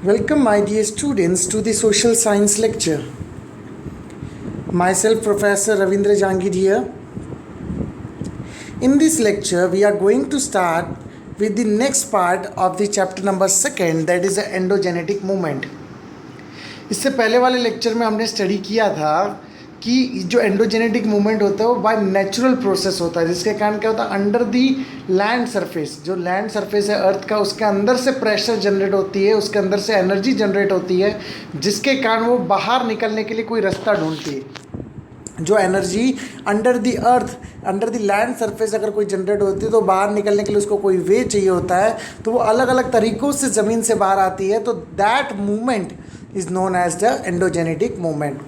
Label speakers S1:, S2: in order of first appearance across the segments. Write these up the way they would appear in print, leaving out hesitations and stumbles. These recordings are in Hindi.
S1: Welcome, my dear students, to the social science lecture. Myself, Professor Ravindra Jangir here. In this lecture, we are going to start with the next part of the chapter number 2, that is the endogenetic movement. इससे पहले वाले लेक्चर में हमने स्टडी किया था कि जो एंडोजेनेटिक मूवमेंट होता है वो बाय नेचुरल प्रोसेस होता है, जिसके कारण क्या होता है, अंडर दी लैंड सरफेस, जो लैंड सरफेस है अर्थ का, उसके अंदर से प्रेशर जनरेट होती है, उसके अंदर से एनर्जी जनरेट होती है, जिसके कारण वो बाहर निकलने के लिए कोई रास्ता ढूंढती है। जो energy under the earth, under the land surface अगर कोई जनरेट होती है तो बाहर निकलने के लिए उसको कोई वे चाहिए होता है, तो वो अलग अलग तरीक़ों से ज़मीन से बाहर आती है, तो that movement is known as the endogenetic movement.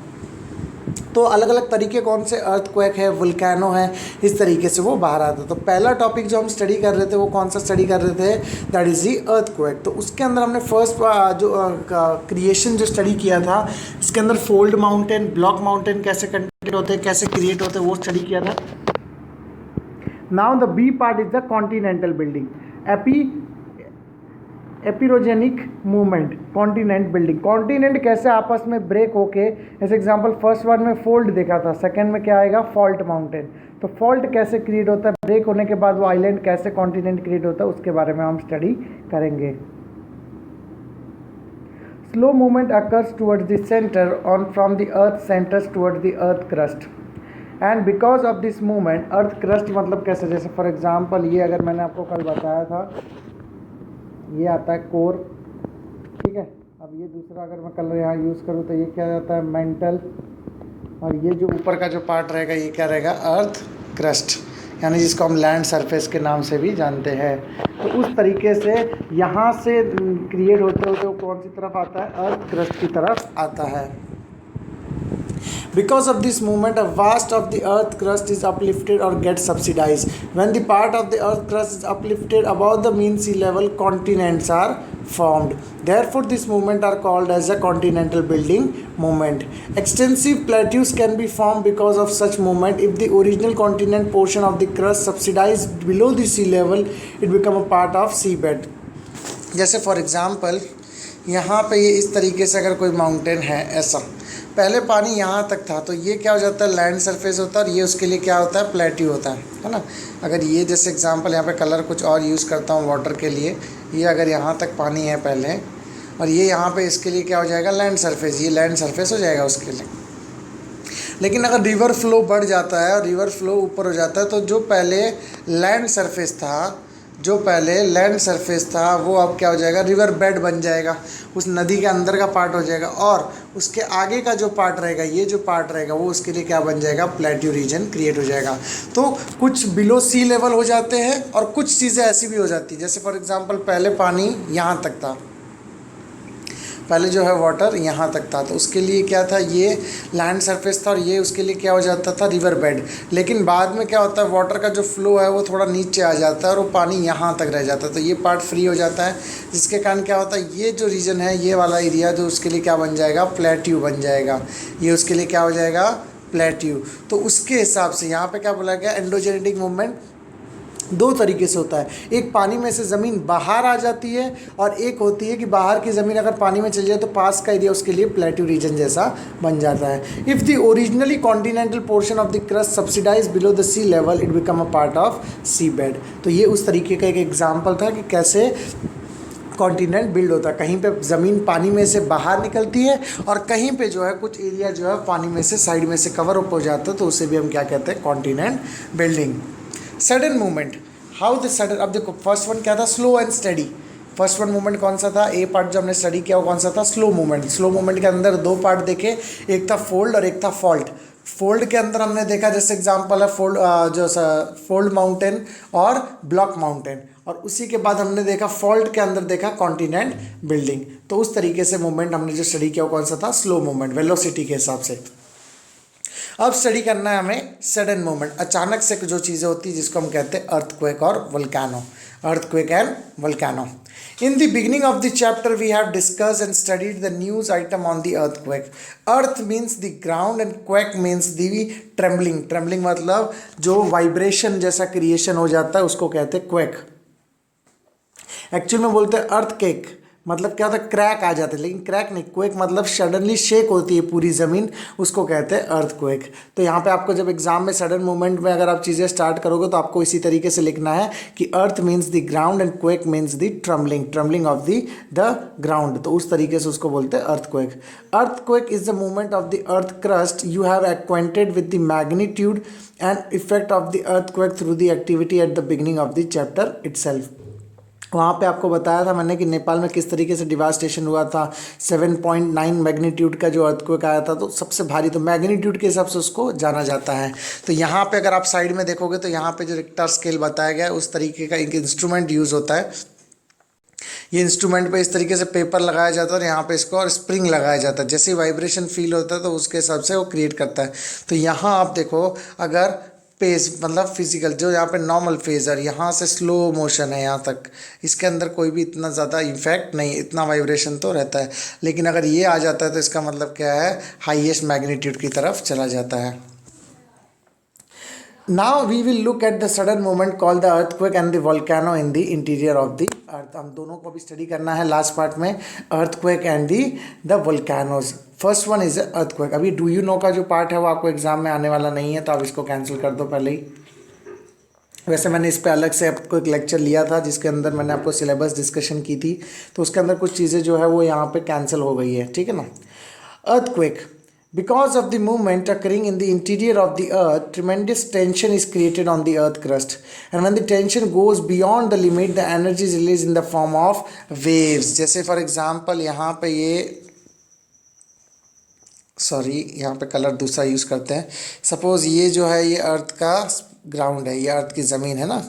S1: तो अलग अलग तरीके कौन से, अर्थक्वेक है, वुल्केनो है, इस तरीके से वो बाहर आता है। तो पहला टॉपिक जो हम स्टडी कर रहे थे वो कौन सा स्टडी कर रहे थे, दैट इज़ दी अर्थक्वेक। तो उसके अंदर हमने फर्स्ट जो क्रिएशन जो स्टडी किया था, इसके अंदर फोल्ड माउंटेन, ब्लॉक माउंटेन कैसे कंटेंट होते हैं, कैसे क्रिएट होते हैं, वो स्टडी किया था। Now the B part is the continental building, epirogenic movement, continent building. Continent कैसे आपस में ब्रेक होके, जैसे एग्जांपल फर्स्ट वन में फोल्ड देखा था, सेकंड में क्या आएगा, फॉल्ट माउंटेन। तो फॉल्ट कैसे क्रिएट होता है, ब्रेक होने के बाद वो आइलैंड कैसे कॉन्टिनेंट क्रिएट होता है, उसके बारे में हम स्टडी करेंगे। Slow movement occurs towards the centre on from the earth centres towards the earth crust, and because of this movement earth crust मतलब कैसे, जैसे फॉर एग्जाम्पल ये अगर मैंने आपको कल बताया था, ये आता है कोर, ठीक है। अब ये दूसरा अगर मैं कलर यहाँ यूज़ करूँ तो ये क्या जाता है, मेंटल, और ये जो ऊपर का जो पार्ट रहेगा ये क्या रहेगा, अर्थ क्रस्ट, यानी जिसको हम लैंड सरफेस के नाम से भी जानते हैं। तो उस तरीके से यहाँ से क्रिएट होते होते वो कौन सी तरफ आता है, अर्थ क्रस्ट की तरफ आता है। Because of this movement, a vast of the earth crust is uplifted or gets subsidized. When the part of the earth crust is uplifted above the mean sea level, continents are formed. Therefore, this movement are called as a continental building movement. Extensive plateaus can be formed because of such movement. If the original continent portion of the crust subsidized below the sea level, it become a part of seabed. जैसे फॉर एग्ज़ाम्पल यहाँ पे ये इस तरीके से अगर कोई माउंटेन है ऐसा, पहले पानी यहाँ तक था, तो ये क्या हो जाता है, लैंड सरफेस होता है, और ये उसके लिए क्या होता है, प्लेट्यू होता है ना। अगर ये जैसे एग्जांपल यहाँ पे कलर कुछ और यूज़ करता हूँ वाटर के लिए, ये अगर यहाँ तक पानी है पहले, और ये यहाँ पे इसके लिए क्या हो जाएगा, लैंड सरफेस, ये लैंड सरफेस हो जाएगा उसके लिए। लेकिन अगर रिवर फ्लो बढ़ जाता है और रिवर फ्लो ऊपर हो जाता है, तो जो पहले लैंड सरफेस था वो अब क्या हो जाएगा, रिवर बेड बन जाएगा, उस नदी के अंदर का पार्ट हो जाएगा, और उसके आगे का जो पार्ट रहेगा, ये जो पार्ट रहेगा वो उसके लिए क्या बन जाएगा, प्लेट्यू रीजन क्रिएट हो जाएगा। तो कुछ बिलो सी लेवल हो जाते हैं और कुछ चीज़ें ऐसी भी हो जाती है, जैसे फॉर एग्जांपल पहले पानी यहाँ तक था, पहले जो है वाटर यहाँ तक था, तो उसके लिए क्या था, ये लैंड सरफेस था, और ये उसके लिए क्या हो जाता था, रिवर बेड। लेकिन बाद में क्या होता है, वाटर का जो फ्लो है वो थोड़ा नीचे आ जाता है और वो पानी यहाँ तक रह जाता है, तो ये पार्ट फ्री हो जाता है, जिसके कारण क्या होता है, ये जो रीजन है, ये वाला एरिया जो उसके लिए क्या बन जाएगा, प्लेट्यू बन जाएगा, ये उसके लिए क्या हो जाएगा, प्लेट्यू। तो उसके हिसाब से यहाँ पर क्या बोला गया, एंडोजेनेटिक मूवमेंट दो तरीके से होता है, एक पानी में से ज़मीन बाहर आ जाती है, और एक होती है कि बाहर की ज़मीन अगर पानी में चली जाए तो पास का एरिया उसके लिए प्लेट्यू रीजन जैसा बन जाता है। If the originally continental portion of the crust subsidize below the sea level, it become a part of sea bed. तो ये उस तरीके का एक एग्जाम्पल था कि कैसे कॉन्टिनेंट बिल्ड होता है। कहीं पे ज़मीन पानी में से बाहर निकलती है और कहीं पे जो है कुछ एरिया जो है पानी में से साइड में से कवर अप हो जाता है, तो उसे भी हम क्या कहते हैं, continent building. Sudden movement, how the sudden, अब देखो फर्स्ट वन क्या था, slow and study. First one movement कौन सा था, ए पार्ट जो हमने स्टडी किया वो कौन सा था, स्लो मूवमेंट। स्लो मूवमेंट के अंदर दो पार्ट देखे, एक था फोल्ड और एक था फॉल्ट। फोल्ड के अंदर हमने देखा, जैसे एग्जांपल है फोल्ड माउंटेन और ब्लॉक माउंटेन, और उसी के बाद हमने देखा फॉल्ट के अंदर देखा कॉन्टिनेंट बिल्डिंग। तो उस तरीके से मूवमेंट हमने जो स्टडी किया वो कौन सा था, स्लो मूवमेंट, वेलोसिटी के हिसाब से। अब स्टडी करना है हमें सडन मूवमेंट, अचानक से जो चीज़ें होती है, जिसको हम कहते हैं अर्थक्वेक और volcano, earthquake and volcano. In the beginning of the chapter, we have discussed and studied the news item on the earthquake. Earth means the ground and quake means the trembling. Trembling मतलब जो वाइब्रेशन जैसा क्रिएशन हो जाता है उसको कहते हैं क्वेक। एक्चुअल में बोलते हैं अर्थक्वेक, मतलब क्या होता है, क्रैक आ जाते हैं, लेकिन क्रैक नहीं, क्वेक मतलब सडनली शेक होती है पूरी ज़मीन, उसको कहते हैं अर्थक्वेक। तो यहाँ पे आपको जब एग्जाम में सडन मूवमेंट में अगर आप चीज़ें स्टार्ट करोगे तो आपको इसी तरीके से लिखना है कि earth means the ground and quake means the trembling of the ground, तो उस तरीके से उसको बोलते हैं earthquake. Earthquake is the movement of the earth crust, you have acquainted with the magnitude and effect of the earthquake through the activity at the beginning of the chapter itself. वहाँ पे आपको बताया था मैंने कि नेपाल में किस तरीके से डिवास्टेशन हुआ था, 7.9 मैग्नीट्यूड का जो अर्थक्वेक आया था, तो सबसे भारी, तो मैग्नीट्यूड के हिसाब से उसको जाना जाता है। तो यहाँ पे अगर आप साइड में देखोगे तो यहाँ पे जो रिक्टर स्केल बताया गया है उस तरीके का एक इंस्ट्रूमेंट यूज़ होता है। ये इंस्ट्रूमेंट पे इस तरीके से पेपर लगाया जाता है और यहाँ पे इसको और स्प्रिंग लगाया जाता है, जैसे वाइब्रेशन फील होता है तो उसके हिसाब से वो क्रिएट करता है। तो यहाँ आप देखो, अगर पेस मतलब फिजिकल जो यहाँ पे नॉर्मल फेजर, यहाँ से स्लो मोशन है यहाँ तक, इसके अंदर कोई भी इतना ज़्यादा इफेक्ट नहीं, इतना वाइब्रेशन तो रहता है। लेकिन अगर ये आ जाता है तो इसका मतलब क्या है, हाईएस्ट मैग्नीट्यूड की तरफ चला जाता है। Now we will look at the sudden movement called the earthquake and the volcano in the interior of the earth। हम दोनों को भी स्टडी करना है लास्ट पार्ट में, earthquake and the volcanoes। First one is earthquake। अभी डू यू नो का जो पार्ट है वो आपको एग्जाम में आने वाला नहीं है, तो आप इसको कैंसिल कर दो पहले ही। वैसे मैंने इस पे अलग से आपको एक लेक्चर लिया था जिसके अंदर मैंने आपको सिलेबस डिस्कशन की थी, तो उसके अंदर कुछ चीज़ें जो है वो यहाँ पे कैंसिल हो गई है, ठीक है ना। earthquake, because of the movement occurring in the interior of the earth, tremendous tension is created on the earth crust, and when the tension goes beyond the limit, the energy is released in the form of waves। जैसे फॉर एग्जांपल यहाँ पे यहाँ पे कलर दूसरा यूज़ करते हैं। सपोज़ ये जो है ये अर्थ का ग्राउंड है, ये अर्थ की ज़मीन है ना,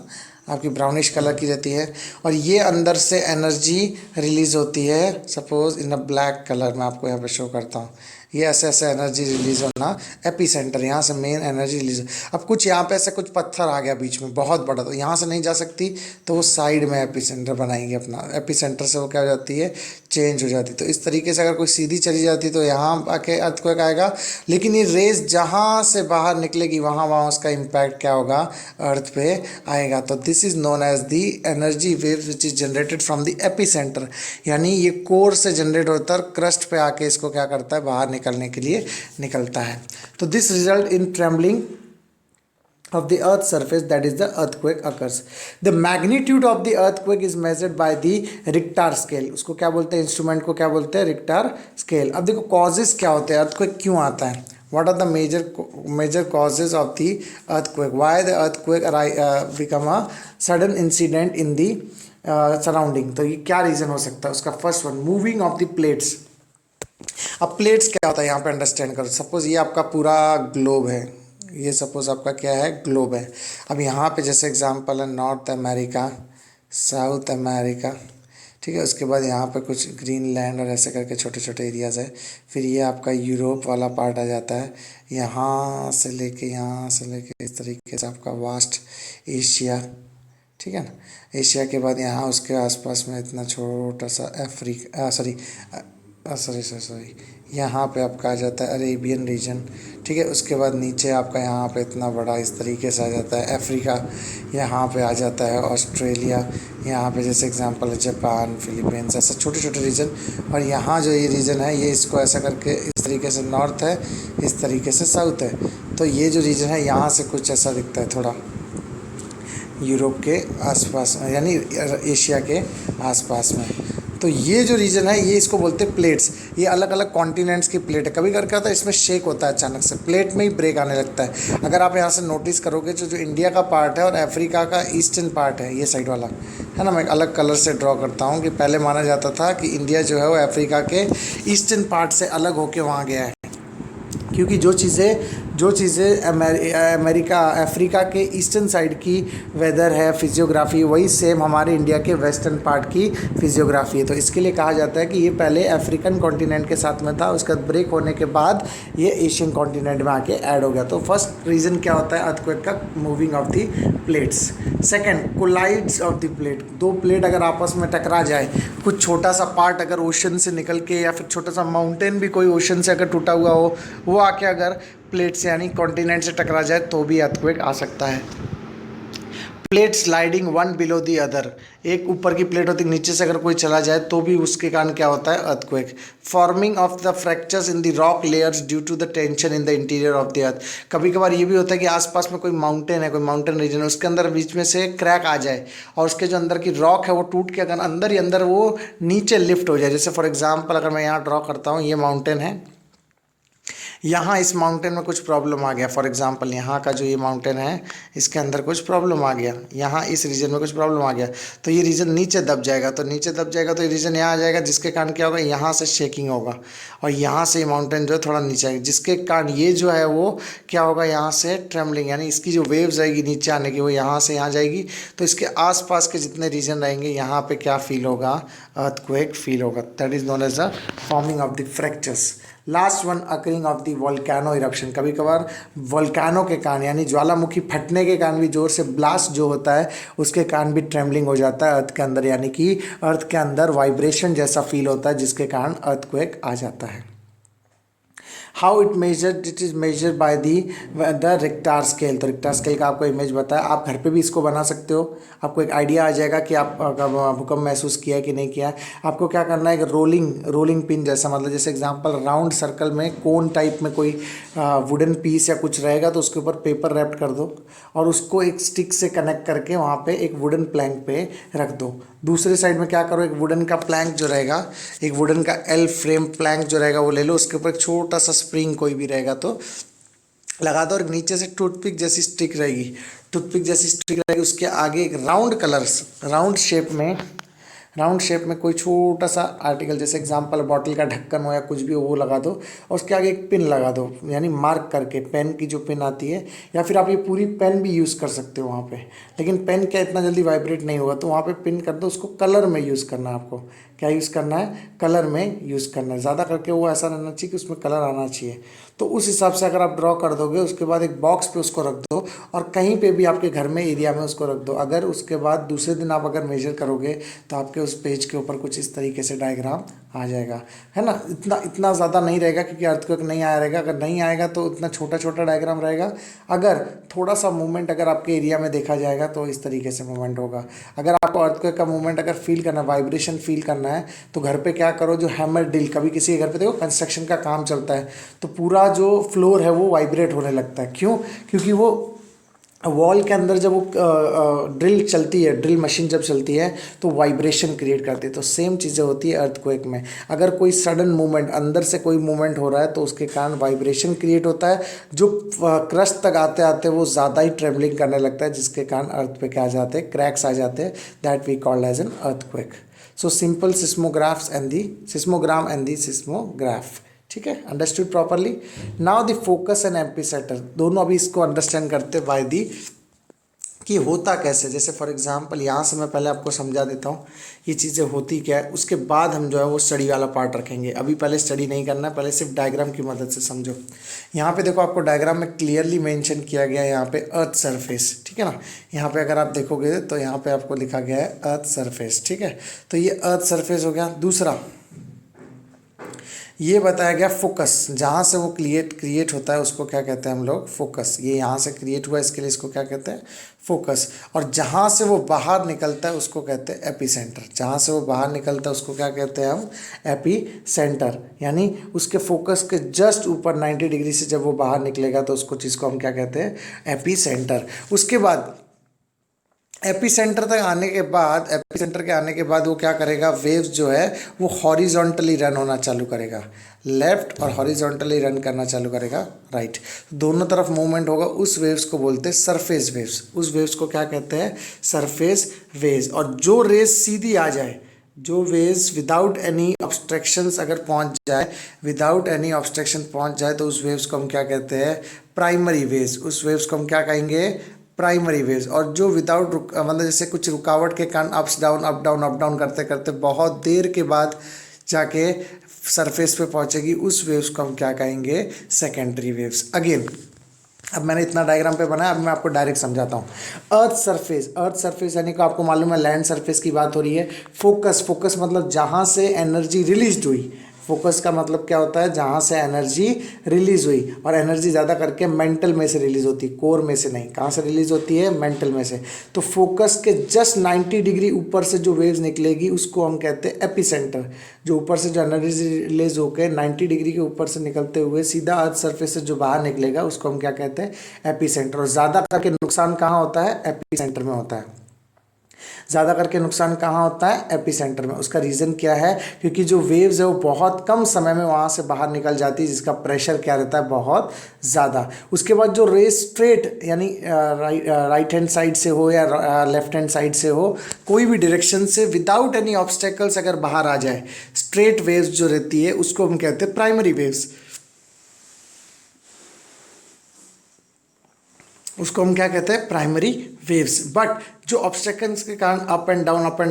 S1: आपकी ब्राउनिश कलर की रहती है, और ये अंदर से एनर्जी रिलीज़ होती है। सपोज़ इन अ ब्लैक कलर मैं आपको यहाँ पे शो करता हूँ, ये ऐसे ऐसे एनर्जी रिलीज होना, एपी सेंटर, यहाँ से मेन एनर्जी रिलीज। अब कुछ यहाँ पे ऐसे कुछ पत्थर आ गया बीच में बहुत बड़ा, तो यहाँ से नहीं जा सकती, तो वो साइड में एपी सेंटर बनाएंगे अपना, एपी सेंटर से वो क्या हो जाती है, चेंज हो जाती है। तो इस तरीके से अगर कोई सीधी चली जाती तो यहाँ आके अर्थक्वेक आएगा, लेकिन ये रेज जहाँ से बाहर निकलेगी वहाँ वहाँ उसका इम्पैक्ट क्या होगा, अर्थ पे आएगा। तो this is known as the energy waves which is generated from the epicentre, यानी ये कोर से जनरेट होता है और क्रस्ट पे आके इसको क्या करता है, बाहर निकलने के लिए निकलता है। तो this result in trembling of the earth's surface, that is the earthquake occurs। the magnitude of the earthquake is measured by the Richter scale। उसको क्या बोलते हैं, इंस्ट्रूमेंट को क्या बोलते हैं, Richter scale। अब देखो कॉजेज क्या होते हैं, earthquake क्यों आता है, what are the major causes of the earthquake, why the earthquake become a sudden incident in the surrounding। तो ये क्या रीज़न हो सकता है उसका, first one, moving of the plates. अब प्लेट्स क्या होता है यहाँ पे अंडरस्टैंड करो। सपोज ये आपका पूरा ग्लोब है, ये सपोज आपका क्या है, ग्लोब है। अब यहाँ पे जैसे एग्जांपल है नॉर्थ अमेरिका, साउथ अमेरिका, ठीक है। उसके बाद यहाँ पे कुछ ग्रीन लैंड और ऐसे करके छोटे छोटे एरियाज़ है। फिर ये आपका यूरोप वाला पार्ट आ जाता है, यहाँ से लेके इस तरीके से आपका वास्ट एशिया, ठीक है ना। एशिया के बाद यहाँ उसके आसपास में इतना छोटा सा अफ्रीका, सॉरी यहाँ पे आपका आ जाता है अरेबियन रीजन, ठीक है। उसके बाद नीचे आपका यहाँ पे इतना बड़ा इस तरीके से आ जाता है अफ्रीका, यहाँ पे आ जाता है ऑस्ट्रेलिया, यहाँ पे जैसे एग्जांपल है जापान, फिलीपींस, ऐसा छोटे छोटे रीजन। और यहाँ जो ये रीजन है ये इसको ऐसा करके इस तरीके से नॉर्थ है, इस तरीके से साउथ है। तो ये जो रीजन है यहाँ से कुछ ऐसा दिखता है थोड़ा यूरोप के आसपास में, यानी एशिया के आसपास में। तो ये जो रीजन है ये इसको बोलते हैं प्लेट्स। ये अलग अलग कॉन्टिनेंट्स की प्लेट है। कभी कभी क्या होता है इसमें शेक होता है, अचानक से प्लेट में ही ब्रेक आने लगता है। अगर आप यहाँ से नोटिस करोगे जो इंडिया का पार्ट है और अफ्रीका का ईस्टर्न पार्ट है, ये साइड वाला है ना, मैं अलग कलर से ड्रॉ करता हूँ कि पहले माना जाता था कि इंडिया जो है वो अफ्रीका के ईस्टर्न पार्ट से अलग होकर वहाँ गया है, क्योंकि जो चीज़ें अमेरिका अफ्रीका के ईस्टर्न साइड की वेदर है, फिजियोग्राफी, वही सेम हमारे इंडिया के वेस्टर्न पार्ट की फिजियोग्राफी है। तो इसके लिए कहा जाता है कि ये पहले अफ्रीकन कॉन्टिनेंट के साथ में था, उसका ब्रेक होने के बाद ये एशियन कॉन्टिनेंट में आके ऐड हो गया। तो फर्स्ट रीज़न क्या होता है अर्थक्वेक का, moving of the plates. Second, collides of the plate. दो प्लेट अगर आपस में टकरा जाए, कुछ छोटा सा पार्ट अगर ओशन से निकल के, या फिर छोटा सा माउंटेन भी कोई ओशन से अगर टूटा हुआ हो, वो आके अगर प्लेट से यानी कॉन्टिनेंट से टकरा जाए तो भी अर्थक्वेक आ सकता है। Plate sliding one below the other, एक ऊपर की प्लेट होती है, नीचे से अगर कोई चला जाए तो भी उसके कारण क्या होता है, earthquake. Forming of the fractures in the rock layers due to the tension in the interior of the earth. कभी कभार ये भी होता है कि आसपास में कोई माउंटेन है, कोई माउंटेन रीजन है, उसके अंदर बीच में से क्रैक आ जाए और उसके जो अंदर की रॉक है वो टूट के अगर अंदर ही अंदर वो नीचे लिफ्ट हो जाए। जैसे फॉर एग्जाम्पल अगर मैं यहाँ ड्रॉ करता हूँ, ये माउंटेन है, यहाँ इस माउंटेन में कुछ प्रॉब्लम आ गया, फॉर एग्जांपल यहाँ का जो ये माउंटेन है इसके अंदर कुछ प्रॉब्लम आ गया, यहाँ इस रीजन में कुछ प्रॉब्लम आ गया, तो ये रीजन नीचे दब जाएगा, तो नीचे दब जाएगा तो ये रीजन यहाँ आ जाएगा, जिसके कारण क्या होगा, यहाँ से शेकिंग होगा और यहाँ से ये माउंटेन जो है थोड़ा नीचे आएगा, जिसके कारण ये जो है वो क्या होगा, यहाँ से ट्रेमलिंग, यानी इसकी जो वेव्स आएगी नीचे आने की वो यहाँ से यहाँ जाएगी, तो इसके आसपास के जितने रीजन रहेंगे यहाँ पे क्या फील होगा, अर्थक्वेक फील होगा। That is known as the forming of the fractures. Last one occurring of the volcano eruption, कभी कभार वोल्केनो के कारण यानी ज्वालामुखी फटने के कारण भी जोर से ब्लास्ट जो होता है उसके कारण भी ट्रेमलिंग हो जाता है अर्थ के अंदर, यानी कि अर्थ के अंदर वाइब्रेशन जैसा फील होता है जिसके कारण अर्थक्वेक आ जाता है। How it measured, it is measured by the Richter scale. तो रिक्टार स्केल का आपको इमेज बताया, आप घर पे भी इसको बना सकते हो, आपको एक आइडिया आ जाएगा कि आप भूकंप महसूस किया है कि नहीं किया है। आपको क्या करना है, एक रोलिंग पिन जैसा, मतलब जैसे एग्जांपल राउंड सर्कल में कोन टाइप में कोई वुडन पीस या कुछ रहेगा तो उसके ऊपर पेपर रैप्ट कर दो और उसको एक स्टिक से कनेक्ट करके वहाँ पे एक वुडन प्लैंक पे रख दो। दूसरे साइड में क्या करो, एक वुडन का प्लैंक जो रहेगा, एक वुडन का एल फ्रेम प्लैंक जो रहेगा वो ले लो, उसके ऊपर एक छोटा सा स्प्रिंग कोई भी रहेगा तो लगा दो और नीचे से टूथपिक जैसी स्टिक रहेगी, उसके आगे एक राउंड शेप में कोई छोटा सा आर्टिकल, जैसे एग्जांपल बॉटल का ढक्कन हो या कुछ भी हो वो लगा दो और उसके आगे एक पिन लगा दो, यानी मार्क करके, पेन की जो पिन आती है, या फिर आप ये पूरी पेन भी यूज़ कर सकते हो वहाँ पे, लेकिन पेन क्या इतना जल्दी वाइब्रेट नहीं होगा, तो वहाँ पे पिन कर दो। उसको कलर में यूज़ करना है, आपको क्या यूज़ करना है, कलर में यूज़ करना है, ज़्यादा करके वो ऐसा रहना चाहिए कि उसमें कलर आना चाहिए। तो उस हिसाब से अगर आप ड्रॉ कर दोगे उसके बाद एक बॉक्स पे उसको रख दो और कहीं पे भी आपके घर में एरिया में उसको रख दो। अगर उसके बाद दूसरे दिन आप अगर मेजर करोगे तो आपके उस पेज के ऊपर कुछ इस तरीके से डायग्राम आ जाएगा, है ना। इतना ज़्यादा नहीं रहेगा क्योंकि अर्थक्वेक नहीं आया रहेगा, अगर नहीं आएगा तो इतना छोटा छोटा डायग्राम रहेगा। अगर थोड़ा सा मूवमेंट अगर आपके एरिया में देखा जाएगा तो इस तरीके से मूवमेंट होगा। अगर आपको अर्थक्वेक का मूवमेंट अगर फील करना है, वाइब्रेशन फील करना है, तो घर पे क्या करो, जो हैमर ड्रिल, कभी किसी के घर पे देखो कंस्ट्रक्शन का काम चलता है तो पूरा जो फ्लोर है वो वाइब्रेट होने लगता है। क्यों? क्योंकि वो वॉल के अंदर जब वो ड्रिल चलती है, ड्रिल मशीन जब चलती है तो वाइब्रेशन क्रिएट करती है। तो सेम चीज़ें होती है अर्थक्वेक में। अगर कोई सडन मूवमेंट, अंदर से कोई मूवमेंट हो रहा है तो उसके कारण वाइब्रेशन क्रिएट होता है, जो क्रस्ट तक आते आते वो ज़्यादा ही ट्रेवलिंग करने लगता है, जिसके कारण अर्थ पे क्या आ जाते हैं, क्रैक्स आ जाते हैं। That we called as an earthquake. So simple seismogram and the seismograph, ठीक है, understood properly. Now the focus and epicentre, दोनों अभी इसको अंडरस्टैंड करते बाय दी कि होता कैसे। जैसे फॉर एग्जांपल यहाँ से मैं पहले आपको समझा देता हूँ ये चीज़ें होती क्या है, उसके बाद हम जो है वो स्टडी वाला पार्ट रखेंगे। अभी पहले स्टडी नहीं करना है, पहले सिर्फ डायग्राम की मदद से समझो। यहाँ पे देखो, आपको डायग्राम में क्लियरली मेंशन किया गया है यहाँ पे अर्थ सरफेस, ठीक है ना। यहाँ पे अगर आप देखोगे तो यहाँ पे आपको लिखा गया है अर्थ सरफेस, ठीक है। तो ये अर्थ सरफेस हो गया। दूसरा ये बताया गया फोकस, जहाँ से वो क्रिएट होता है उसको क्या कहते हैं हम लोग, फोकस। ये यहाँ से क्रिएट हुआ इसके लिए इसको क्या कहते हैं, फोकस। और जहाँ से वो बाहर निकलता है उसको कहते हैं एपिसेंटर। जहाँ से वो बाहर निकलता है उसको क्या कहते हैं हम, एपिसेंटर। यानी उसके फोकस के जस्ट ऊपर 90 डिग्री से जब वो बाहर निकलेगा तो उसको चीज़ को हम क्या कहते हैं, एपिसेंटर। उसके बाद एपिसेंटर के आने के बाद वो क्या करेगा, वेव्स जो है वो हॉरिजॉन्टली रन होना चालू करेगा, लेफ्ट और हॉरिजॉन्टली रन करना चालू करेगा, राइट। दोनों तरफ मूवमेंट होगा। उस वेव्स को बोलते हैं सरफेस वेव्स। उस वेव्स को क्या कहते हैं, सरफेस वेव्स। और जो रेज सीधी आ जाए, जो वेव्स विदाउट एनी ऑब्स्ट्रक्शंस अगर पहुंच जाए तो उस वेव्स को हम क्या कहते हैं, प्राइमरी वेव्स। उस वेव्स को हम क्या कहेंगे, प्राइमरी वेव्स। और जो विदाउट मतलब जैसे कुछ रुकावट के कारण अप डाउन करते करते बहुत देर के बाद जाके सरफेस पे पहुंचेगी, उस वेव्स को हम क्या कहेंगे, सेकेंडरी वेव्स। अगेन अब मैंने इतना डायग्राम पे बनाया, अब मैं आपको डायरेक्ट समझाता हूँ। अर्थ सरफेस यानी कि आपको मालूम है लैंड सरफेस की बात हो रही है। फोकस मतलब जहाँ से एनर्जी रिलीज हुई, फोकस का मतलब क्या होता है, जहाँ से एनर्जी रिलीज हुई, और एनर्जी ज़्यादा करके मेंटल में से रिलीज होती है, कोर में से नहीं। कहाँ से रिलीज होती है, मेंटल में से। तो फोकस के जस्ट 90 डिग्री ऊपर से जो वेव्स निकलेगी उसको हम कहते हैं एपिसेंटर। जो ऊपर से जो एनर्जी रिलीज होकर 90 डिग्री के ऊपर से निकलते हुए सीधा अर्थ सरफेस से जो बाहर निकलेगा उसको हम क्या कहते हैं, एपिसेंटर। और ज़्यादा करके नुकसान कहाँ होता है, एपिसेंटर में होता है। ज़्यादा करके नुकसान कहाँ होता है, एपिसेंटर में। उसका रीज़न क्या है, क्योंकि जो वेव्स है वो बहुत कम समय में वहाँ से बाहर निकल जाती है, जिसका प्रेशर क्या रहता है, बहुत ज़्यादा। उसके बाद जो रे स्ट्रेट यानी राइट हैंड साइड से हो या लेफ्ट हैंड साइड से हो, कोई भी डायरेक्शन से विदाउट एनी ऑब्स्टेकल्स अगर बाहर आ जाए, स्ट्रेट वेव्स जो रहती है उसको हम कहते हैं प्राइमरी वेव्स। उसको हम क्या कहते हैं, प्राइमरी वेव्स। बट जो ऑब्स्टेकल्स के कारण अप एंड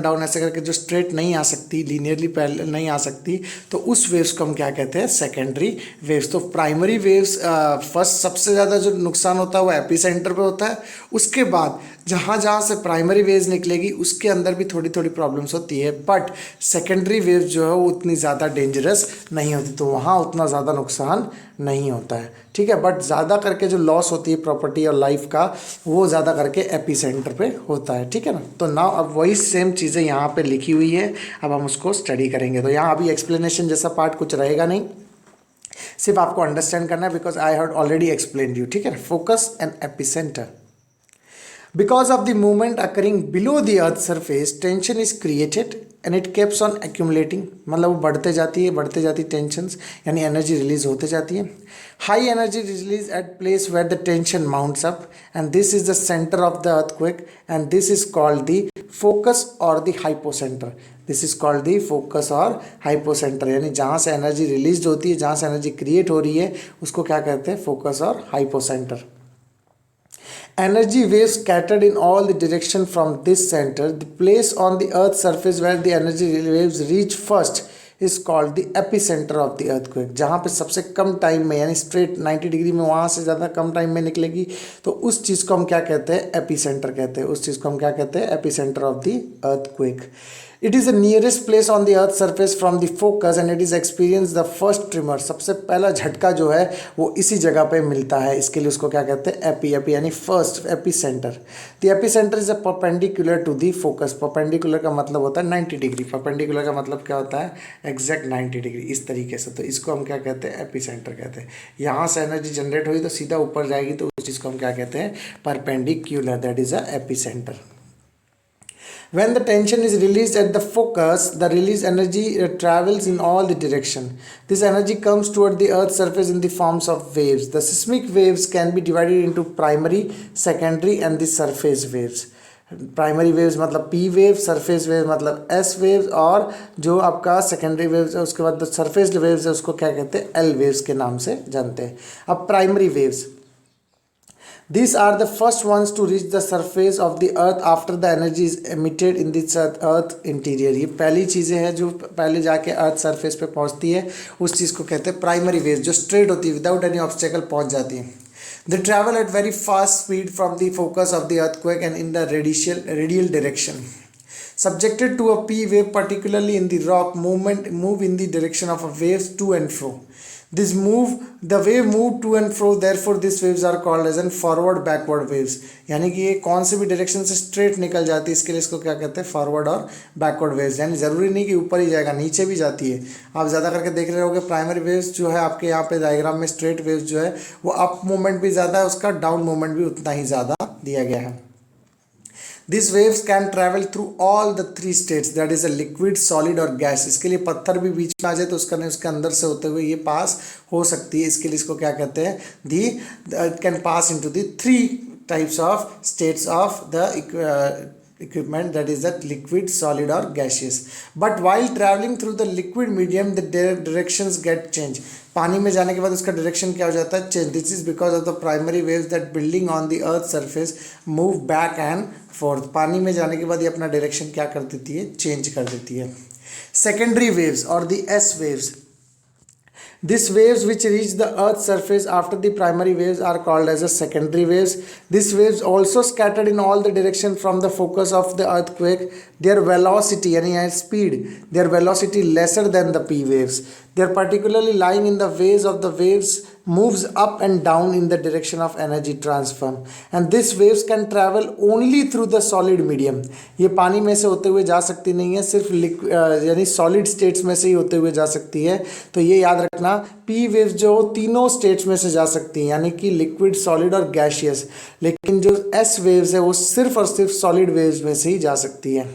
S1: डाउन ऐसे करके जो स्ट्रेट नहीं आ सकती, लीनियरली पैरेलल नहीं आ सकती, तो उस वेव्स को हम क्या कहते हैं, सेकेंडरी वेव्स। तो प्राइमरी वेव्स फर्स्ट सबसे ज़्यादा जो नुकसान होता है वो एपिसेंटर पे होता है। उसके बाद जहाँ जहाँ से प्राइमरी वेव्स निकलेगी उसके अंदर भी थोड़ी थोड़ी प्रॉब्लम्स होती है, बट सेकेंडरी वेव्स जो है वो उतनी ज़्यादा डेंजरस नहीं होती, तो वहाँ उतना ज़्यादा नुकसान नहीं होता है, ठीक है। बट ज़्यादा करके जो लॉस होती है प्रॉपर्टी और लाइफ का, वो ज़्यादा करके एपिसेंटर पे होता है, ठीक है ना। तो नाउ अब वही सेम चीज़ें यहाँ पे लिखी हुई है, अब हम उसको स्टडी करेंगे। तो यहाँ अभी एक्सप्लेनेशन जैसा पार्ट कुछ रहेगा नहीं, सिर्फ आपको अंडरस्टैंड करना है, because I had already explain you, ठीक है। Focus and epicentre. Because of the movement occurring below the earth's surface, tension is created and it keeps on accumulating। मतलब वो बढ़ते जाती टेंशन्स, यानी एनर्जी रिलीज होते जाती है। High energy release at place where the tension mounts up and this is the centre of the earthquake and this is called the focus और the hypocentre. This is called the focus और हाइपोसेंटर, यानी जहाँ से एनर्जी रिलीज होती है, जहाँ से एनर्जी क्रिएट हो रही है, उसको क्या कहते हैं, फोकस और hypocentre. Energy waves scattered in all the direction from this center. The place on the earth's surface where the energy waves reach first is called the epicenter of the earthquake। जहाँ पे सबसे कम टाइम में, यानी स्ट्रेट 90 डिग्री में, वहाँ से ज़्यादा कम टाइम में निकलेगी, तो उस चीज़ को हम क्या कहते हैं, एपिसेंटर कहते हैं। उस चीज़ को हम क्या कहते हैं, epicentre of the earthquake. It is the nearest place on the earth surface from the focus and it is experience the first trimmer. सबसे पहला झटका जो है वो इसी जगह पे मिलता है, इसके लिए उसको क्या कहते हैं, एपी यानी first epicentre. The epicentre is a perpendicular to the focus. Perpendicular का मतलब होता है 90 डिग्री। परपेंडिकुलर का मतलब क्या होता है, एग्जैक्ट 90 डिग्री, इस तरीके से। तो इसको हम क्या कहते हैं, एपिसेंटर कहते हैं। यहाँ से एनर्जी जनरेट हुई तो सीधा ऊपर जाएगी, तो उस चीज़ को हम क्या कहते हैं, perpendicular, that is a epicentre. When the tension is released at the focus, the released energy travels in all the direction. This energy comes toward the earth's surface in the forms of waves. The seismic waves can be divided into primary, secondary and the surface waves. Primary waves मतलब पी वेव, सरफेस वेव मतलब एस वेव्स, और जो आपका सेकेंडरी वेव्स है उसके बाद जो सरफेस वेव्स है उसको क्या कहते हैं, एल वेव्स के नाम से जानते हैं। अब primary waves, these are the first ones to reach the surface of the earth after the energy is emitted in the earth interior। ये पहली चीज़ें हैं जो पहले जाके अर्थ सरफेस पे पहुंचती है, उस चीज़ को कहते हैं प्राइमरी वेव्स, जो स्ट्रेट होती है, विदाउट एनी ऑब्स्टेकल पहुंच जाती है। They travel at very fast speed from the focus of the earthquake and in the radial direction. Subjected to a P wave, particularly in the rock, move in the direction of a waves to and fro. The wave move to and fro, therefore these waves are called as an forward backward waves। यानी कि ये कौन से भी डायरेक्शन से स्ट्रेट निकल जाती है, इसके लिए इसको क्या कहते हैं, फॉरवर्ड और बैकवर्ड वेव्स। यानी ज़रूरी नहीं कि ऊपर ही जाएगा, नीचे भी जाती है। आप ज़्यादा करके देख रहे होगे प्राइमरी वेव्स जो है आपके यहाँ पे डायग्राम में, स्ट्रेट वेव्स जो है वो अप मूवमेंट भी ज़्यादा है, उसका डाउन मूवमेंट भी उतना ही ज़्यादा दिया गया है। These waves can travel through all the three states, that is a liquid, solid और gas। इसके लिए पत्थर भी बीच में आ जाए तो उसके अंदर से होते हुए ये पास हो सकती है, इसके लिए इसको क्या कहते हैं, it can pass into the three types of states of the equipment, that is that liquid, solid or gaseous। But while traveling through the liquid medium, the directions get changed। पानी में जाने के बाद उसका डायरेक्शन क्या हो जाता है, change. This is because of the primary waves that building on the earth surface move back and fourth. पानी में जाने के बाद ये अपना डायरेक्शन क्या कर देती है, चेंज कर देती है। सेकेंडरी वेव्स और the S waves, these waves which reach the earth's surface after the primary waves are called as a secondary waves. These waves also scattered in all the direction from the focus of the earthquake. Their velocity यानी speed, their velocity lesser than the P waves। They are particularly lying in the ways of the waves moves up and down in the direction of energy transfer, and these waves can travel only through the solid medium. ये पानी में से होते हुए जा सकती नहीं है, सिर्फ यानी सॉलिड स्टेट्स में से ही होते हुए जा सकती है। तो ये याद रखना, पी वेव्स जो तीनों स्टेट्स में से जा सकती हैं, यानी कि लिक्विड, सॉलिड और गैशियस। लेकिन जो एस वेव्स है वो सिर्फ और सिर्फ सॉलिड वेव्स में से ही जा सकती है,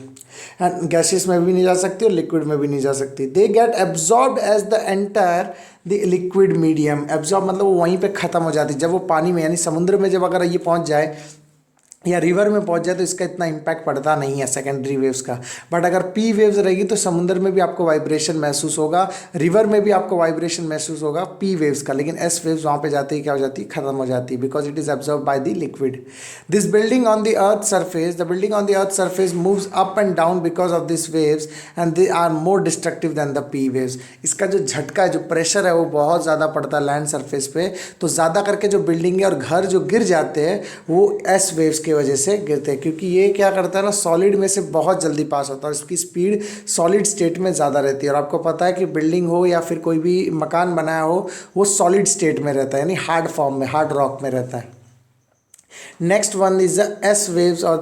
S1: एंड गैसेस में भी नहीं जा सकती और लिक्विड में भी नहीं जा सकती। They get absorbed as the entire the liquid medium. Absorb मतलब वो वहीं पे ख़त्म हो जाती है। जब वो पानी में यानी समुद्र में जब अगर ये पहुंच जाए या रिवर में पहुंच जाए तो इसका इतना इम्पैक्ट पड़ता नहीं है सेकेंडरी वेव्स का। बट अगर पी वेव्स रहेगी तो समुद्र में भी आपको वाइब्रेशन महसूस होगा, रिवर में भी आपको वाइब्रेशन महसूस होगा पी वेव्स का। लेकिन एस वेव्स वहाँ पे जाते ही क्या हो जाती है, खत्म हो जाती है, because it is absorb by the liquid. This building on the earth surface, the building on the earth surface moves up and down because of this waves and they are more destructive than the P waves. इसका जो झटका है, जो प्रेशर है वो बहुत ज़्यादा पड़ता है लैंड सरफेस पे, तो ज़्यादा करके जो बिल्डिंग और घर जो गिर जाते हैं वो एस वेव्स की वजह से गिरते हैं, क्योंकि ये क्या करता है ना, सॉलिड में से बहुत जल्दी पास होता है, इसकी स्पीड सॉलिड स्टेट में ज़्यादा रहती है। और आपको पता है कि बिल्डिंग हो या फिर कोई भी मकान बनाया हो वो सॉलिड स्टेट में रहता है, यानी हार्ड फॉर्म में, हार्ड रॉक में रहता है। Next one is the S waves or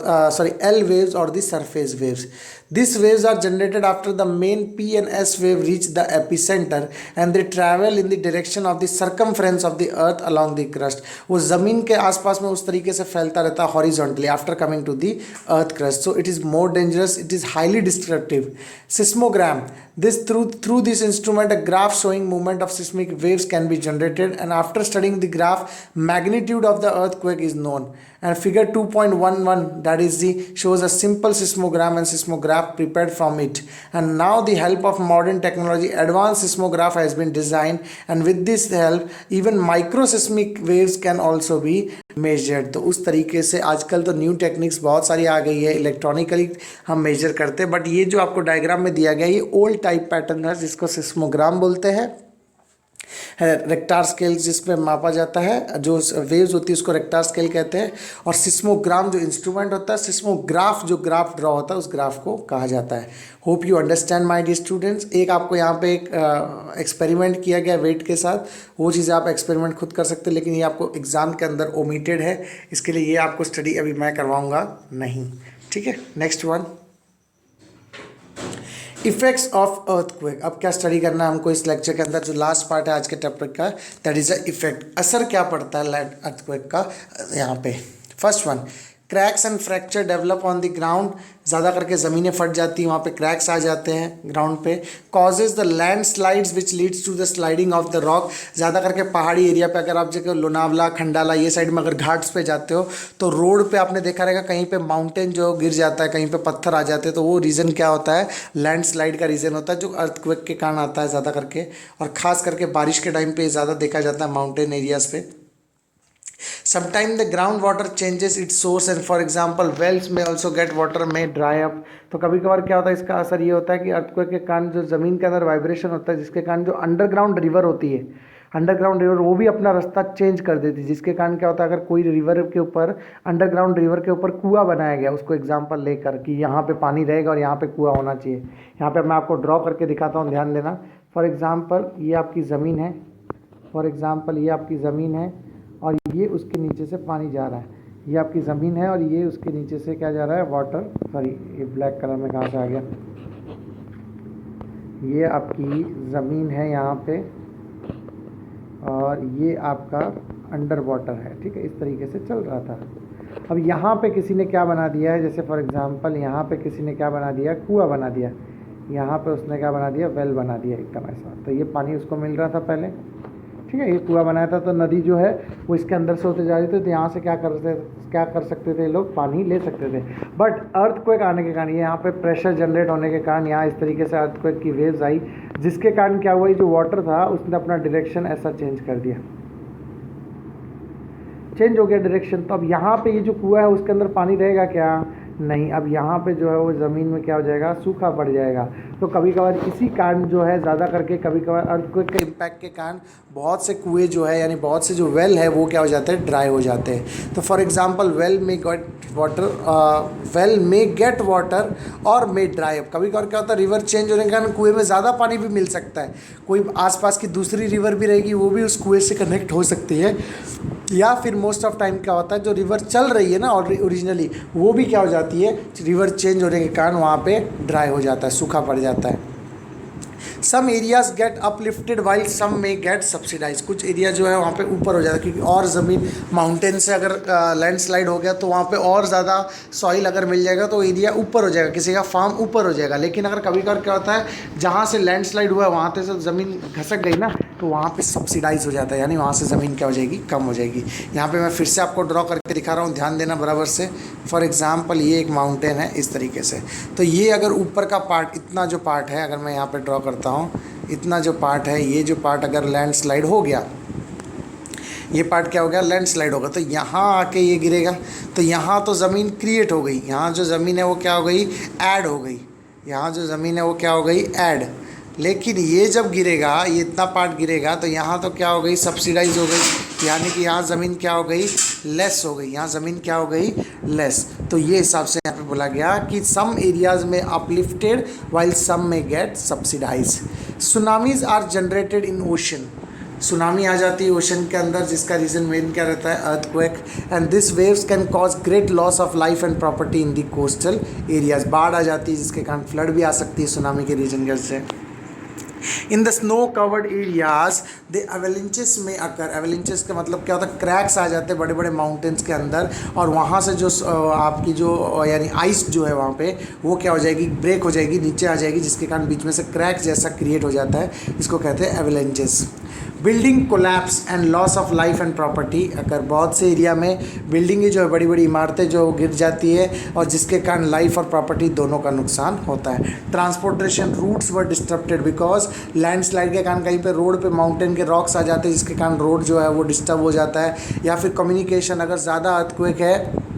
S1: L waves or the surface waves. These waves are generated after the main P and S wave reach the epicenter and they travel in the direction of the circumference of the earth along the crust. वो ज़मीन के आसपास में उस तरीके से फैलता रहता है horizontally after coming to the earth crust. So it is more dangerous. It is highly destructive. Seismogram. Through this instrument, a graph showing movement of seismic waves can be generated, and after studying the graph, magnitude of the earthquake is known. And figure 2.11, that is shows a simple seismogram and seismograph prepared from it. And now the help of modern technology, advanced seismograph has been designed, and with this help even microseismic waves can also be measured. तो उस तरीके से आजकल तो न्यू टेक्निक्स बहुत सारी आ गई है, इलेक्ट्रॉनिकली हम मेजर करते हैं। बट ये जो आपको डायग्राम में दिया गया ये ओल्ड टाइप पैटर्न है जिसको सिस्मोग्राम बोलते हैं। रेक्टार स्केल जिसमें मापा जाता है, जो वेव्स होती है उसको रेक्टार स्केल कहते हैं। और सिस्मोग्राम जो इंस्ट्रूमेंट होता है, सिस्मोग्राफ जो ग्राफ ड्रॉ होता है उस ग्राफ को कहा जाता है। Hope you understand my dear students. एक आपको यहाँ पे एक एक्सपेरिमेंट किया गया वेट के साथ, वो चीज़ें आप एक्सपेरिमेंट खुद कर सकते हैं, लेकिन ये आपको एग्जाम के अंदर ओमिटेड है, इसके लिए ये आपको स्टडी अभी मैं करवाऊँगा नहीं। ठीक है, next one, effects of earthquake. अब क्या स्टडी करना है हमको इस लेक्चर के अंदर, जो लास्ट पार्ट है आज के टॉपिक का, दैट इज अ इफेक्ट। असर क्या पड़ता है लैंड अर्थक्वेक का यहाँ पे। First one, cracks and fracture develop on the ground. ज़्यादा करके ज़मीनें फट जाती हैं, वहाँ पे क्रैक्स आ जाते हैं ग्राउंड पे। Causes the landslides which leads to the sliding of the rock. ज़्यादा करके पहाड़ी एरिया पे, अगर आप जगह लोनावला, खंडाला ये साइड में अगर घाट्स पे जाते हो तो रोड पे आपने देखा रहेगा कहीं पे माउंटेन जो गिर जाता है, कहीं पे पत्थर आ जाते हैं, तो वो रीज़न क्या होता है, लैंड स्लाइड का रीज़न होता है, जो अर्थक्वेक के कारण आता है ज़्यादा करके। और ख़ास करके बारिश के टाइम पे ज़्यादा देखा जाता है माउंटेन एरियाज़ पे। Sometimes the groundwater changes its source and for example wells may also get water may dry up। तो कभी कभार क्या होता है, इसका असर ये होता है कि अर्थक्वेक के कारण जो ज़मीन के अंदर वाइब्रेशन होता है, जिसके कारण जो अंडरग्राउंड रिवर होती है, अंडरग्राउंड रिवर वो भी अपना रास्ता चेंज कर देती है, जिसके कारण क्या होता है, अगर कोई रिवर के ऊपर, अंडरग्राउंड रिवर के ऊपर कुआं बनाया गया, उसको एग्जांपल लेकर कि यहाँ पे पानी रहेगा और यहाँ पे कुआं होना चाहिए। यहाँ पे मैं आपको ड्रॉ करके दिखाता हूँ, ध्यान देना। फॉर एग्जाम्पल ये आपकी ज़मीन है, फॉर एग्जाम्पल ये आपकी ज़मीन है और ये उसके नीचे से पानी जा रहा है। ये आपकी ज़मीन है और ये उसके नीचे से क्या जा रहा है, वाटर। सॉरी, ये ब्लैक कलर में कहाँ से आ गया। ये आपकी ज़मीन है यहाँ पे और ये आपका अंडर वाटर है। ठीक है, इस तरीके से चल रहा था। अब यहाँ पे किसी ने क्या बना दिया है, जैसे फॉर एग्जांपल यहाँ पे किसी ने क्या बना दिया, कुआं बना दिया। यहाँ पे उसने क्या बना दिया, वेल बना दिया एकदम ऐसा। तो ये पानी उसको मिल रहा था पहले, ठीक है, ये कुआं बनाया था, तो नदी जो है वो इसके अंदर से होते जा रही थी। तो यहाँ से क्या कर सकते थे लोग, पानी ले सकते थे। बट अर्थक्वेक आने के कारण, ये यहाँ पे प्रेशर जनरेट होने के कारण यहाँ इस तरीके से अर्थक्वेक की वेव्स आई, जिसके कारण क्या हुआ, जो वाटर था उसने अपना डायरेक्शन ऐसा चेंज कर दिया, चेंज हो गया डायरेक्शन। तो अब यहाँ पे ये जो कुआं है उसके अंदर पानी रहेगा क्या, नहीं। अब यहाँ पे जो है वो ज़मीन में क्या हो जाएगा, सूखा पड़ जाएगा। तो कभी कभार इसी कारण जो है ज़्यादा करके कभी कभार अर्थक्वेक के इम्पैक्ट के कारण बहुत से कुएँ जो है यानी बहुत से जो वेल है वो क्या हो जाते हैं, ड्राई हो जाते हैं। तो फॉर एग्जांपल वेल में गेट वाटर और मे ड्राई अप। कभी कभार क्या होता है, रिवर चेंज होने के कारण कुएँ में ज़्यादा पानी भी मिल सकता है, कोई आसपास की दूसरी रिवर भी रहेगी वो भी उस कुएँ से कनेक्ट हो सकती है, या फिर मोस्ट ऑफ टाइम क्या होता है जो रिवर चल रही है ना ओरिजिनली वो भी क्या हो जाती है, रिवर चेंज होने के कारण वहाँ पे ड्राई हो जाता है, सूखा पड़ जाता है। Some areas get uplifted while some में गेट सब्सिडाइज। कुछ एरिया जो है वहाँ पे ऊपर हो जाता है क्योंकि और ज़मीन माउंटेन से अगर लैंडस्लाइड हो गया तो वहाँ पे और ज़्यादा सॉइल अगर मिल जाएगा तो एरिया ऊपर हो जाएगा, किसी का फार्म ऊपर हो जाएगा। लेकिन अगर कभी कभार क्या होता है जहाँ से लैंडस्लाइड हुआ है वहाँ पे से ज़मीन घसक गई ना तो वहाँ पे सब्सिडाइज हो जाता है, यानी वहाँ से ज़मीन क्या हो जाएगी, कम हो जाएगी। यहाँ पे मैं फिर से आपको ड्रॉ करके दिखा रहा हूँ, ध्यान देना बराबर से। फॉर एग्जांपल ये एक माउंटेन है इस तरीके से, तो ये अगर ऊपर का पार्ट इतना जो पार्ट है अगर मैं यहाँ पे ड्रॉ करता हूँ, इतना जो पार्ट है ये जो पार्ट अगर लैंडस्लाइड हो गया, ये पार्ट क्या हो गया, लैंडस्लाइड होगा, तो यहाँ आके ये गिरेगा, तो यहाँ तो ज़मीन क्रिएट हो गई, यहाँ जो ज़मीन है वो क्या हो गई, ऐड हो गई, यहाँ जो ज़मीन है वो क्या हो गई, ऐड। लेकिन ये जब गिरेगा, ये इतना पार्ट गिरेगा तो यहाँ तो क्या हो गई, सब्सिडाइज हो गई, यानी कि यहाँ ज़मीन क्या हो गई, लेस हो गई, यहाँ ज़मीन क्या हो गई, लेस। तो ये हिसाब से यहाँ पे बोला गया कि सम एरियाज में अपलिफ्टेड वाइल सम में get subsidise. Tsunamis are generated in ocean. Tsunami आ जाती है ओशन के अंदर जिसका रीज़न मेन क्या रहता है, earthquake. And this waves can cause great loss of life and property in the coastal areas. बाढ़ आ जाती है जिसके कारण फ्लड भी आ सकती है सुनामी के रीजन के से। In the snow covered areas the avalanches में अकर। एवेलेंचेस का मतलब क्या होता है, क्रैक्स आ जाते हैं बड़े बड़े माउंटेन्स के अंदर, और वहाँ से जो आपकी जो यानी आइस जो है वहाँ पे वो क्या हो जाएगी, ब्रेक हो जाएगी, नीचे आ जाएगी, जिसके कारण बीच में से क्रैक जैसा क्रिएट हो जाता है, इसको कहते हैं avalanches. Building collapse and loss of life and property अगर। बहुत से एरिया में बिल्डिंगें जो है, बड़ी बड़ी इमारतें जो गिर जाती है और जिसके कारण लाइफ और प्रॉपर्टी दोनों का नुकसान होता है। Transportation roots were disturbed because landslide के कारण कहीं पे रोड पे माउंटेन के रॉक्स आ जाते हैं जिसके कारण रोड जो है वो डिस्टर्ब हो जाता है। या फिर कम्युनिकेशन, अगर ज़्यादा अर्थक्वेक है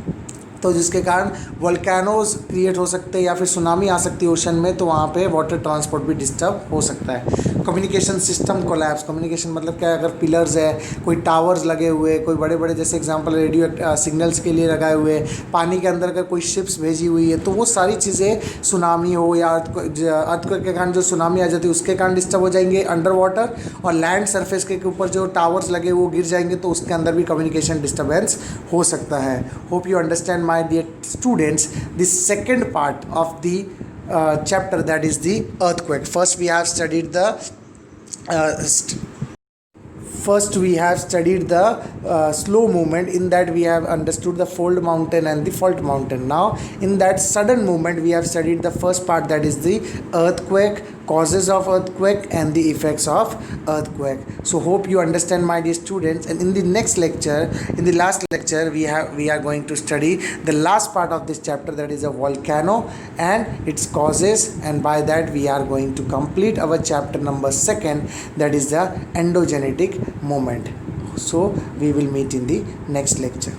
S1: तो जिसके कारण वोल्केनोज क्रिएट हो सकते हैं या फिर सुनामी आ सकती है ओशन में, तो वहाँ पे वाटर ट्रांसपोर्ट भी डिस्टर्ब हो सकता है। Communication system collapse. कम्युनिकेशन मतलब क्या है, अगर पिलर्स है, कोई टावर्स लगे हुए, कोई बड़े बड़े जैसे एग्जांपल रेडियो सिग्नल्स के लिए लगाए हुए, पानी के अंदर अगर कोई शिप्स भेजी हुई है, तो वो सारी चीज़ें सुनामी हो या अर्थक्वेक के कारण जो सुनामी आ जाती है उसके कारण डिस्टर्ब हो जाएंगे अंडर वाटर। और लैंड सरफेस के ऊपर जो टावर्स लगे वो गिर जाएंगे तो उसके अंदर भी कम्युनिकेशन डिस्टर्बेंस हो सकता है। Hope you understand my dear students the second part of the chapter, that is the earthquake. First we have studied the slow movement. In that we have understood the fold mountain and the fault mountain. Now in that sudden movement we have studied the first part, that is the earthquake, causes of earthquake and the effects of earthquake. So hope you understand my dear students, and in the next lecture, in the last lecture, we are going to study the last part of this chapter, that is a volcano and its causes, and by that we are going to complete our chapter number 2, that is the endogenetic moment. So we will meet in the next lecture.